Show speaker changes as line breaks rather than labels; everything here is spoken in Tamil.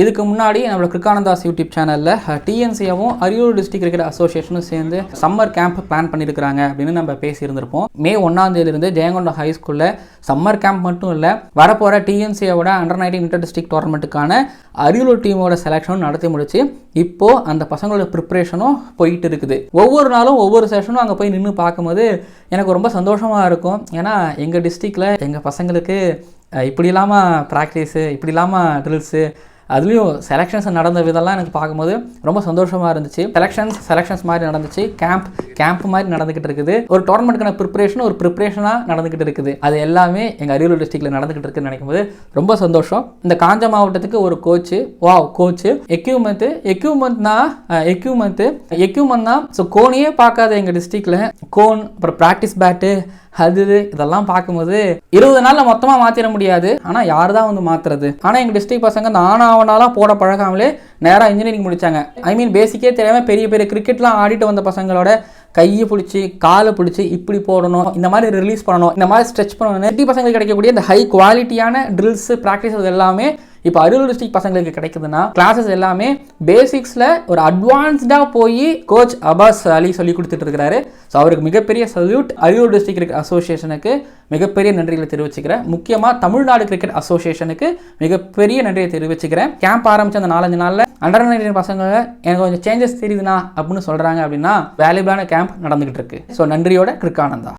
இதுக்கு முன்னாடி நம்மளோட கிரிக்கானந்தாஸ் யூடியூப் சேனலில் டிஎன்சியாவும் அரியலூர் டிஸ்ட்ரிக்ட் கிரிக்கெட் அசோசியேஷனும் சேர்ந்து சம்மர் கேம்ப் பிளான் பண்ணியிருக்கிறாங்க அப்படின்னு நம்ம பேசியிருந்திருப்போம். மே 1ஆம் தேதியிலிருந்து ஜெயங்கொண்டம் ஹை ஸ்கூலில் சம்மர் கேம்ப் மட்டும் இல்லை, வரப்போகிற டிஎன்சியாவோட அண்டர் 19 இன்டர் டிஸ்ட்ரிக்ட் டோர்னமெண்ட்டுக்கான அரியலூர் டீமோட செலெக்ஷனும் நடத்தி முடிச்சு இப்போது அந்த பசங்களோட ப்ரிப்ரேஷனும் போயிட்டு இருக்குது. ஒவ்வொரு நாளும் ஒவ்வொரு செஷனும் அங்கே போய் நின்று பார்க்கும்போது எனக்கு ரொம்ப சந்தோஷமாக இருக்கும். ஏன்னா எங்கள் டிஸ்ட்ரிக்டில் எங்கள் பசங்களுக்கு இப்படி இல்லாமல் ப்ராக்டிஸு, இப்படி இல்லாமல் ட்ரில்ஸு, அதுலேயும் செலெக்ஷன்ஸ் நடந்த விதம்லாம் எனக்கு பார்க்கும்போது ரொம்ப சந்தோஷமாக இருந்துச்சு. செலெக்ஷன்ஸ் மாதிரி நடந்துச்சு, கேம்ப் மாதிரி நடந்துக்கிட்டு இருக்குது. ஒரு டோர்னமெண்ட்டுக்கான ஒரு ப்ரிப்ரேஷனாக நடந்துக்கிட்டு இருக்குது. அது எல்லாமே எங்கள் அரியலூர் டிஸ்ட்ரிக்டில் நடந்துக்கிட்டு இருக்குன்னு நினைக்கும்போது ரொம்ப சந்தோஷம். இந்த காஞ்ச மாவட்டத்துக்கு ஒரு கோச்சு, கோச்சு எக்யூப்மெண்ட் தான். ஸோ கோனையே பார்க்காத எங்கள் டிஸ்ட்ரிக்டில் கோன், அப்புறம் ப்ராக்டிஸ் பேட்டு, அது இதெல்லாம் பார்க்கும்போது 20 நாளில் மொத்தமாக மாற்றிட முடியாது. ஆனால் யார் தான் வந்து மாற்றுறது? ஆனால் எங்கள் டிஸ்ட்ரிக்ட் பசங்க இந்த ஆனாவனாலாம் போட பழகாமலே நேராக இன்ஜினியரிங் முடித்தாங்க. பேசிக்கே தெரியாமல் பெரிய பெரிய கிரிக்கெட்லாம் ஆடிட்டு வந்த பசங்களோட கையை பிடிச்சி காலை பிடிச்சி இப்படி போடணும், இந்த மாதிரி ரிலீஸ் பண்ணணும், இந்த மாதிரி ஸ்ட்ரெச் பண்ணணும். சிட்டி பசங்களுக்கு கிடைக்கக்கூடிய இந்த ஹை குவாலிட்டியான ட்ரில்ஸு ப்ராக்டிஸ் எல்லாமே இப்போ அரியலூர் டிஸ்ட்ரிக்ட் பசங்களுக்கு கிடைக்குதுன்னா கிளாஸஸ் எல்லாமே பேசிக்ஸில் ஒரு அட்வான்ஸ்டாக போய் கோச் அபாஸ் அலி சொல்லி கொடுத்துட்டு இருக்கிறாரு. ஸோ அவருக்கு மிகப்பெரிய சல்யூட். அரியலூர் டிஸ்ட்ரிக்ட் கிரிக்கெட் அசோசியேஷனுக்கு மிகப்பெரிய நன்றிகளை தெரிவிச்சுக்கிறேன். முக்கியமாக தமிழ்நாடு கிரிக்கெட் அசோசியேஷனுக்கு மிகப்பெரிய நன்றியை தெரிவிச்சுக்கிறேன். கேம்ப் ஆரம்பித்த அந்த 4-5 நாளில் அண்டர் 19 பசங்க எனக்கு கொஞ்சம் சேஞ்சஸ் தெரியுதுண்ணா அப்படின்னு சொல்கிறாங்க. அப்படின்னா வேல்யூபிளான கேம்ப் நடந்துகிட்டு இருக்கு. ஸோ நன்றியோட கிரிக்கானந்தா.